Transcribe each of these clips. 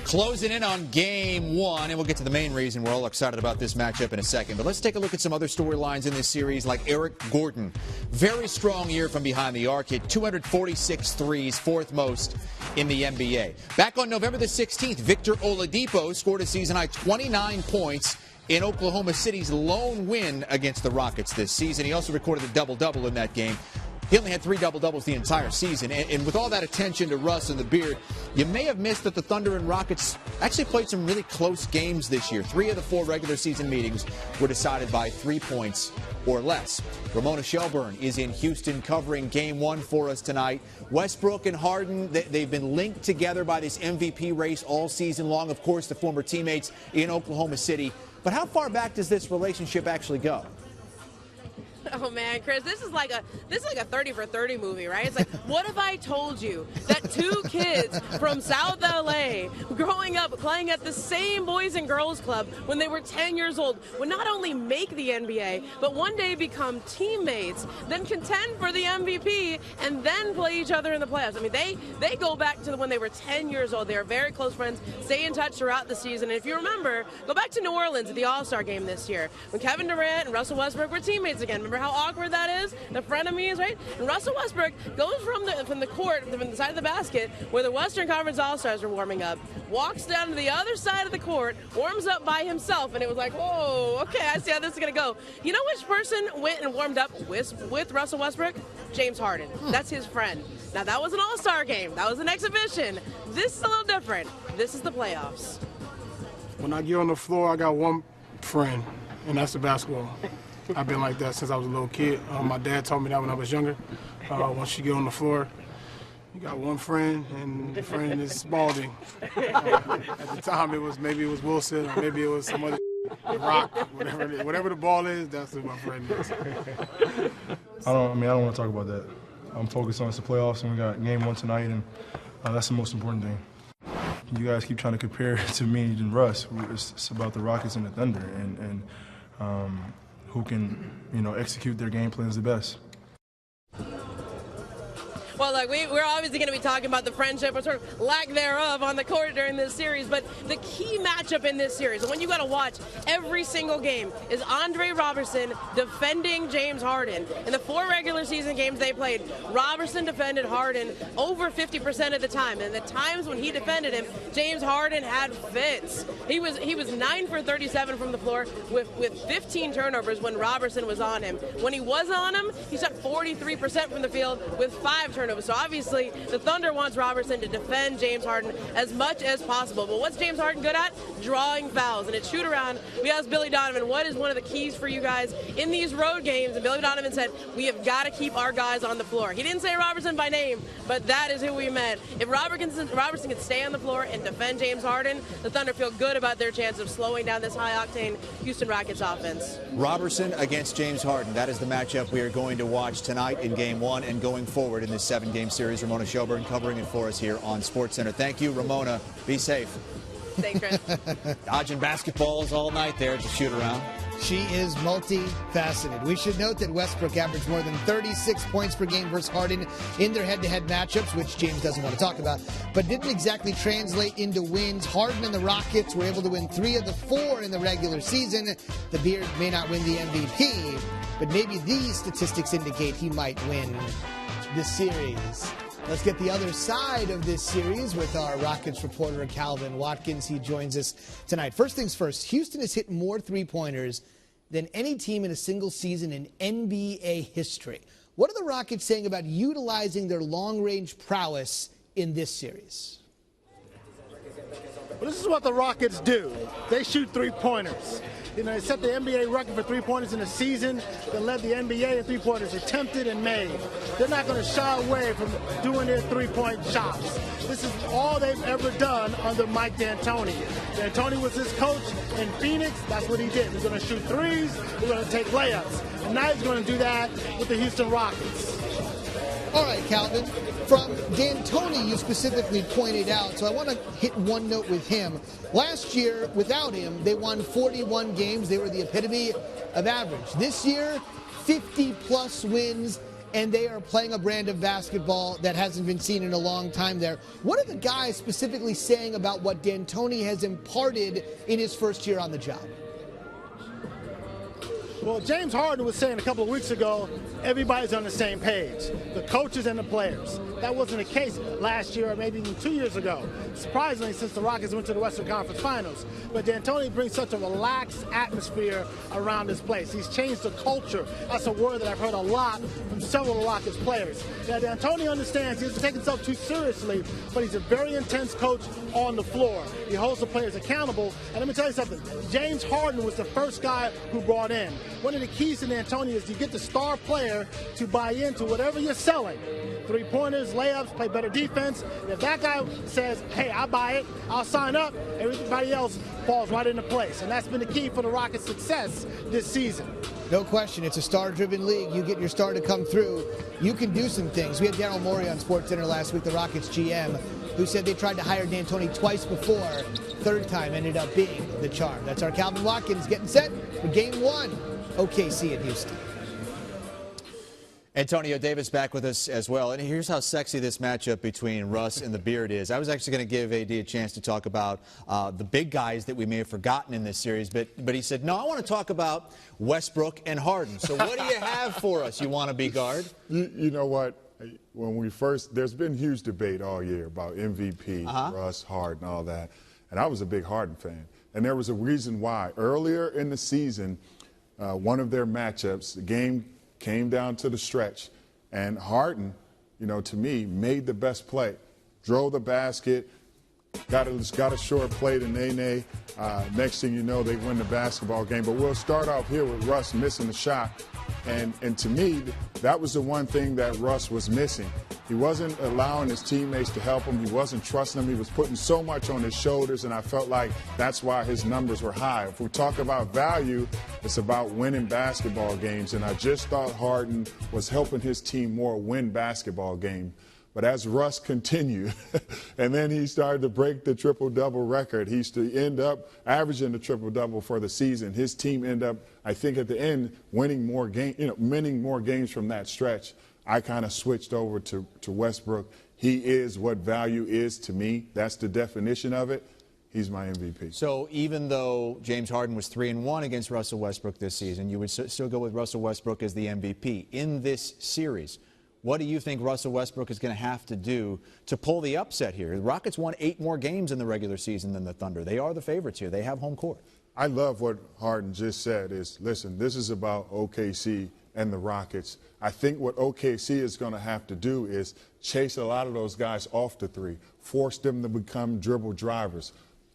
Closing in on game one, and we'll get to the main reason we're all excited about this matchup in a second. But let's take a look at some other storylines in this series, like Eric Gordon. Very strong year from behind the arc, hit 246 threes, fourth most in the NBA. Back on November the 16th, Victor Oladipo scored a season-high 29 points in Oklahoma City's lone win against the Rockets this season. He also recorded a double-double in that game. He only had 3 double-doubles the entire season. And with all that attention to Russ and the beard, you may have missed that the Thunder and Rockets actually played some really close games this year. 3 of the 4 regular season meetings were decided by 3 points or less. Ramona Shelburne is in Houston covering game one for us tonight. Westbrook and Harden, they've been linked together by this MVP race all season long. Of course, the former teammates in Oklahoma City. But how far back does this relationship actually go? Oh man, Chris, this is like a 30 for 30 movie, right? It's like, what if I told you that 2 kids from South LA growing up playing at the same Boys and Girls Club when they were 10 years old would not only make the NBA, but one day become teammates, then contend for the MVP, and then play each other in the playoffs. I mean, they go back to when they were 10 years old. They are very close friends, stay in touch throughout the season. And if you remember, go back to New Orleans at the All-Star game this year when Kevin Durant and Russell Westbrook were teammates again. Remember how awkward that is? The frenemies, right? And Russell Westbrook goes from the court, from the side of the basket, where the Western Conference All-Stars are warming up, walks down to the other side of the court, warms up by himself, and it was like, whoa, okay, I see how this is going to go. You know which person went and warmed up with Russell Westbrook? James Harden. That's his friend. Now, that was an All-Star game. That was an exhibition. This is a little different. This is the playoffs. When I get on the floor, I got one friend, and that's the basketball. I've been like that since I was a little kid. My dad told me that when I was younger. Once you get on the floor, you got one friend, and the friend is Spalding. At the time, it was Wilson, or maybe it was some other Rock, whatever the ball is. That's who my friend is. I don't want to talk about that. I'm focused on the playoffs, and we got game one tonight, and that's the most important thing. You guys keep trying to compare it to me and Russ. It's about the Rockets and the Thunder, and who can, execute their game plans the best. Well, look, we're obviously going to be talking about the friendship or sort of lack thereof on the court during this series, but the key matchup in this series, the one you got to watch every single game, is Andre Roberson defending James Harden. In the 4 regular season games they played, Roberson defended Harden over 50% of the time, and the times when he defended him, James Harden had fits. He was 9 for 37 from the floor with 15 turnovers when Roberson was on him. When he was on him, he shot 43% from the field with 5 turnovers. So obviously, the Thunder wants Roberson to defend James Harden as much as possible. But what's James Harden good at? Drawing fouls. And at shoot around, we asked Billy Donovan, what is one of the keys for you guys in these road games? And Billy Donovan said, we have got to keep our guys on the floor. He didn't say Roberson by name, but that is who we meant. If Roberson can stay on the floor and defend James Harden, the Thunder feel good about their chance of slowing down this high-octane Houston Rockets offense. Roberson against James Harden. That is the matchup we are going to watch tonight in game one and going forward in this 7-game series. Ramona Shelburne covering it for us here on SportsCenter. Thank you, Ramona. Be safe. Thanks, Chris. Dodging basketballs all night there to shoot around. She is multifaceted. We should note that Westbrook averaged more than 36 points per game versus Harden in their head-to-head matchups, which James doesn't want to talk about, but didn't exactly translate into wins. Harden and the Rockets were able to win 3 of the 4 in the regular season. The Beard may not win the MVP, but maybe these statistics indicate he might win this series. Let's get the other side of this series with our Rockets reporter, Calvin Watkins. He joins us tonight. First things first, Houston has hit more three-pointers than any team in a single season in NBA history. What are the Rockets saying about utilizing their long-range prowess in this series? Well, this is what the Rockets do. They shoot three-pointers. They set the NBA record for three-pointers in a season that led the NBA in three-pointers attempted and made. They're not going to shy away from doing their three-point shots. This is all they've ever done under Mike D'Antoni. D'Antoni was his coach in Phoenix. That's what he did. He's going to shoot threes. He's going to take layups. And now he's going to do that with the Houston Rockets. All right, Calvin, from D'Antoni, you specifically pointed out, so I want to hit one note with him. Last year, without him, they won 41 games. They were the epitome of average. This year, 50-plus wins and they are playing a brand of basketball that hasn't been seen in a long time there. What are the guys specifically saying about what D'Antoni has imparted in his first year on the job? Well, James Harden was saying a couple of weeks ago, everybody's on the same page, the coaches and the players. That wasn't the case last year or maybe even 2 years ago, surprisingly, since the Rockets went to the Western Conference Finals. But D'Antoni brings such a relaxed atmosphere around this place. He's changed the culture. That's a word that I've heard a lot from several of the Rockets players. Now, D'Antoni understands he doesn't take himself too seriously, but he's a very intense coach on the floor. He holds the players accountable. And let me tell you something, James Harden was the first guy who brought in. One of the keys to D'Antoni is you get the star player to buy into whatever you're selling. Three-pointers, layups, play better defense. And if that guy says, hey, I buy it, I'll sign up, everybody else falls right into place. And that's been the key for the Rockets' success this season. No question, it's a star-driven league. You get your star to come through, you can do some things. We had Daryl Morey on SportsCenter last week, the Rockets GM, who said they tried to hire D'Antoni twice before. Third time ended up being the charm. That's our Calvin Watkins getting set for Game 1. OKC in Houston. Antonio Davis back with us as well. And here's how sexy this matchup between Russ and the Beard is. I was actually going to give AD a chance to talk about the big guys that we may have forgotten in this series, but he said, no, I want to talk about Westbrook and Harden. So what do you have for us, you wanna-be guard? You know what? When we first, there's been huge debate all year about MVP, Russ, Harden, all that. And I was a big Harden fan. And there was a reason why. Earlier in the season, one of their matchups, the game came down to the stretch, and Harden, you know, to me, made the best play. Drove the basket, got a short play to Nene. Next thing you know, they win the basketball game. But we'll start off here with Russ missing the shot. And to me, that was the one thing that Russ was missing. He wasn't allowing his teammates to help him. He wasn't trusting them. He was putting so much on his shoulders, and I felt like that's why his numbers were high. If we talk about value, it's about winning basketball games, and I just thought Harden was helping his team more win basketball games. But as Russ continued, and then he started to break the triple-double record, he used to end up averaging the triple-double for the season. His team ended up, I think, at the end, winning more games from that stretch. I kind of switched over to Westbrook. He is what value is to me. That's the definition of it. He's my MVP. So even though James Harden was 3-1 against Russell Westbrook this season, you would still go with Russell Westbrook as the MVP in this series. What do you think Russell Westbrook is going to have to do to pull the upset here? The Rockets won 8 more games in the regular season than the Thunder. They are the favorites here. They have home court. I love what Harden just said is, listen, this is about OKC and the Rockets. I think what OKC is going to have to do is chase a lot of those guys off the three, force them to become dribble drivers.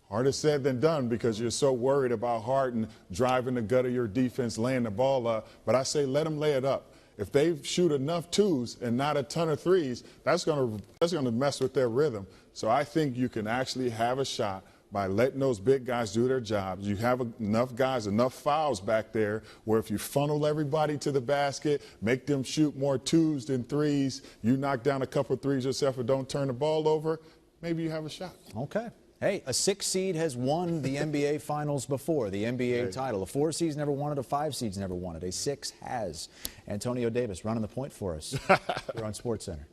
Harder said than done because you're so worried about Harden driving the gut of your defense, laying the ball up. But I say let them lay it up. If they shoot enough twos and not a ton of threes, that's going to mess with their rhythm. So I think you can actually have a shot by letting those big guys do their jobs. You have enough guys, enough fouls back there where if you funnel everybody to the basket, make them shoot more twos than threes, you knock down a couple of threes yourself and don't turn the ball over, maybe you have a shot. Okay. Hey, a 6 seed has won the NBA Finals before, the NBA title. A 4 seed's never won it, a 5 seed's never won it. A 6 has. Antonio Davis running the point for us here on SportsCenter.